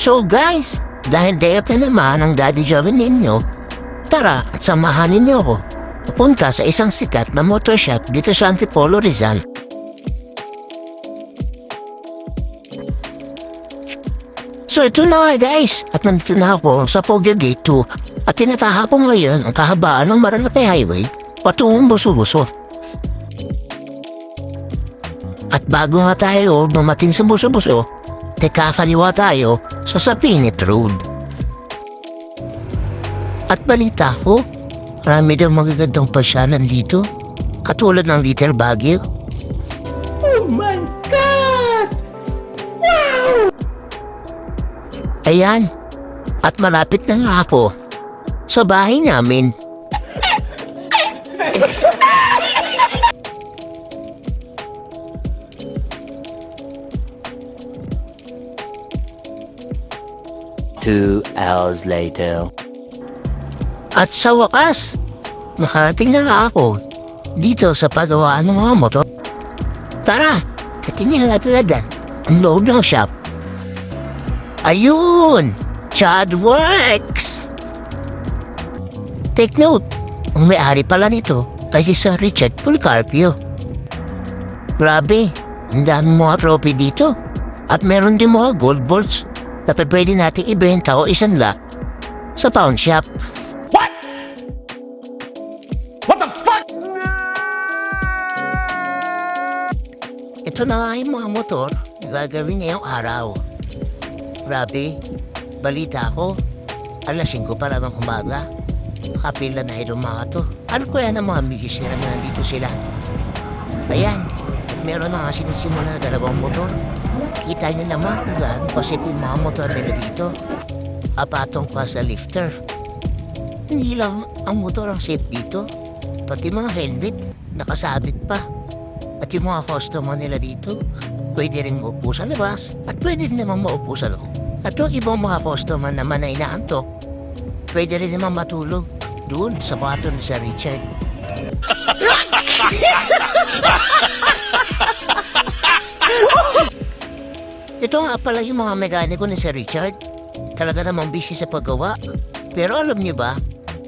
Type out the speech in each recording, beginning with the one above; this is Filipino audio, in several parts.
So guys, dahil day off na naman ang Daddy Joven ninyo, tara at samahan ninyo ako papunta sa isang sikat na motor shop dito sa Antipolo, Rizal. So ito na nga guys, at nandito na ako sa Poggio Gate 2 at tinataha ko ngayon ang kahabaan ng Maranapay Highway patungong Buso-Buso. At bago nga tayo dumating sa Buso-Buso, kakaliwa tayo sa Sapinit Road. At balita ko, marami daw magagandang pasyalan dito, katulad ng Little Baguio. Oh my God! Wow! Ayan, at malapit na nga ako sa bahay namin. Two hours later. At sa wakas, nakarating na nga ako dito sa paggawaan ng mga motor. Tara, katingin natin ang loob ng shop. Ayun! Chad Works! Take note, ang may-ari pala nito ay si Sir Richard Pulcarpio. Grabe, ang dami mga trophy dito. At meron din mga gold balls na pwede nating ibenta o isanla sa pawn shop. What? What the fuck? Ito na nga yung mga motor na gagawin ngayong araw. Grabe, balita ko, alas 5 pa lang ng umaga. Nakapila na itong mga to. Ano kaya ng mga misis nila na nandito sila? Ayan, meron na nga sinisimula na dalawang motor. Kita niyo naman kung gaano posible yung mga motor nila dito. Apatong pa sa lifter. Hindi lang ang motor ang safe dito, pati mga helmet nakasabit pa. At yung mga customer nila dito, pwede rin maupo sa labas at pwede rin naman maupo sa loob. At yung ibang mga customer naman na inaantok, pwede rin naman matulog doon sa bato ni Sir Richard. Ito nga pala yung mga mekaniko ni Sir Richard. Talaga namang busy sa paggawa. Pero alam niyo ba,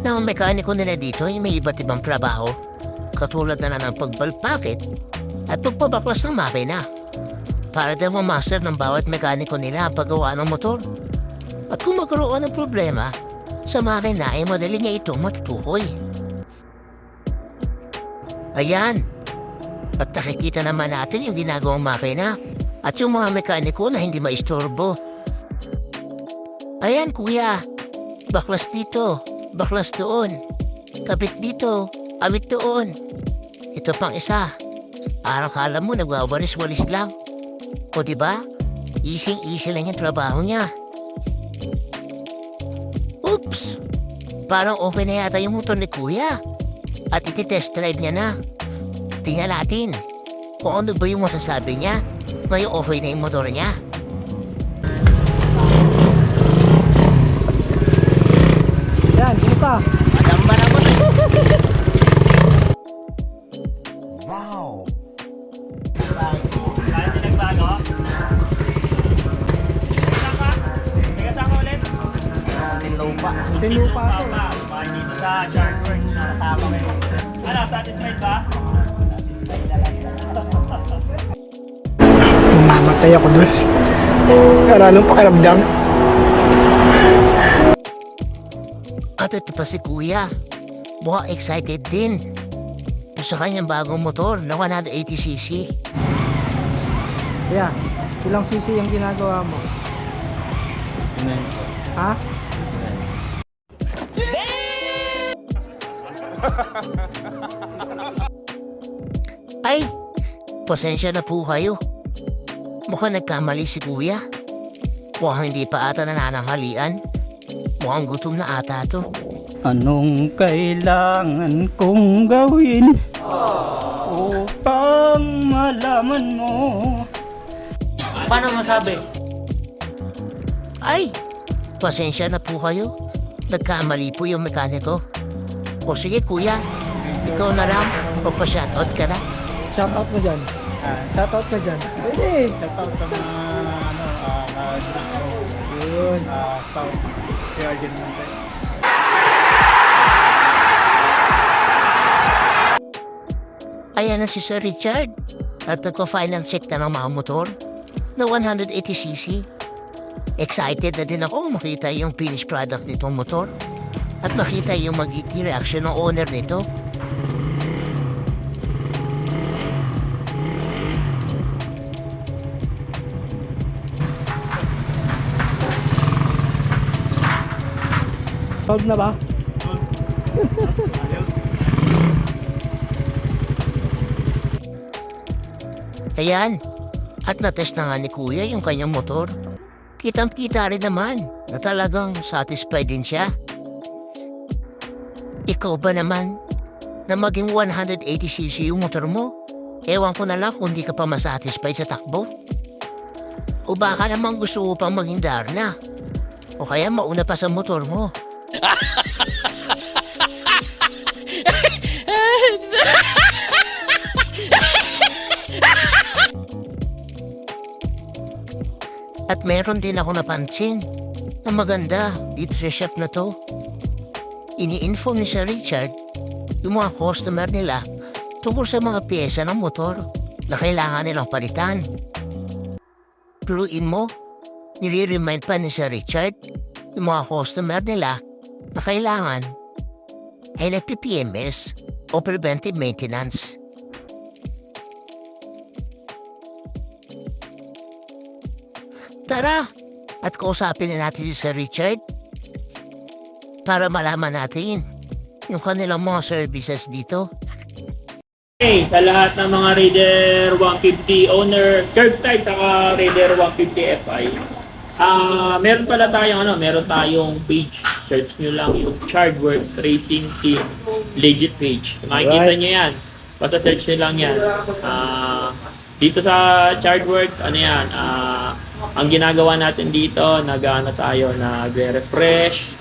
na ang mekaniko nila dito ay may iba't ibang trabaho. Katulad na lang ng pagbalpakit at pagpabaklas ng makina. Para daw mamaster ng bawat mekaniko nila ang paggawa ng motor. At kung magkaroon ng problema sa makina ay madali niya ito matutukoy. Ayan. At nakikita naman natin yung ginagawang makina at yung mga mekaniko na hindi maistorbo. Ayan kuya, baklas dito, baklas doon, kapit dito, awit doon. Ito pang isa, kala mo nagwawalis-walis lang. O diba, easy lang yung trabaho niya. Oops, parang okay na yata yung motor ni kuya. At iti-test drive niya na. Tingnan natin kung ano ba yung masasabi niya. May okay na yung motor niya. Yan, kumusta? Madamba na mo. Wow! Kahit di nagbago? Tigasama ulit? Tinlupa Tinupa to. pa dito sa Chartworks na kasama kayo. Ano, satisfied ba? Mamamatay ako doon. Anong pakiramdam? At ito pa si kuya. Mukhang excited din. Sa kanyang bagong motor na 180cc. Yeah, ilang sisi yung ginagawa mo? Ha? Ay, pasensya na po kayo. Mukhang nagkamali si kuya. Mukhang hindi pa ata nanananghalian. Mukhang gutom na ata to. Anong kailangan kong gawin upang malaman mo? Paano masabi? Ay, pasensya na po kayo. Nagkamali po yung mekaniko. O sige kuya, ikaw na lang. Magpa-shoutout ka na. Shoutout mo dyan. Shoutout ka dyan. Pwede. Shoutout sa mga Yun, Pao. Si Arjen naman tayo. Ayan na si Sir Richard. At nagko-final check na ng mga motor na 180cc. Excited na din ako makita yung finished product nitong motor at makita yung magiging reaction ng owner nito. Solve na ba? Ayan. At na-test na nga ni Kuya yung kanyang motor. Kitang-kita rin naman na talagang satisfied din siya. Ikaw ba naman na maging 180cc yung motor mo? Ewan ko na lang kung di ka pa masatisfied sa takbo. O baka naman gusto mo pang maging Darna. O kaya mauna pa sa motor mo. At meron din ako napansin na maganda dito sa shop na to. Ini-inform ni Sir Richard yung mga customer nila tungkol sa mga pyesa ng motor na kailangan nilang palitan. Cluein mo, nire-remind pa ni Sir Richard yung mga customer nila na kailangan ay nagpi-PMS o preventive maintenance. Tara at kausapin na natin si Sir Richard para malaman natin yung kanilang mga services dito. Okay, sa lahat ng mga Raider 150 owner, curb type saka Raider 150 Fi. Meron pala tayong page. Search nyo lang yung Chartworks Racing Team legit page. Makikita nyo yan. Basta search nyo lang yan. Dito sa Chartworks, ang ginagawa natin dito, tayo, nag-refresh,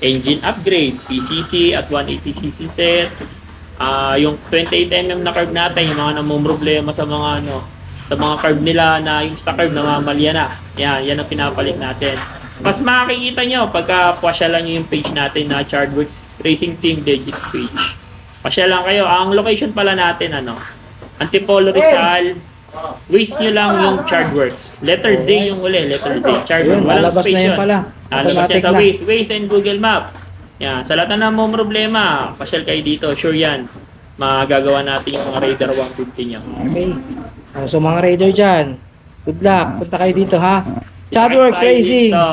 engine upgrade, PCC at 180cc set. Yung 28mm na curve natin, yung mga namumroblema sa mga sa mga curve nila na yung sa curve namamalya na. Yan ang pinapalit natin. Mas makikita nyo pagka pasyalan nyo yung page natin na Chartworks Racing Team legit page. Pasyalan kayo. Ang location pala natin, Antipolo Rizal. Waste nyo lang yung Chartworks. Letter Z yung uli. Letter Z. Chartworks. Walang lalabas space na yan yun. pala. Lalabas yan sa na. Waze and Google Map. Yan. Sa lahat na mo problema, pasyal kayo dito. Sure yan. Magagawa natin yung mga Raider 150 nyo. Okay. So mga Raider dyan, good luck. Punta kayo dito ha. Chartworks Racing. Dito.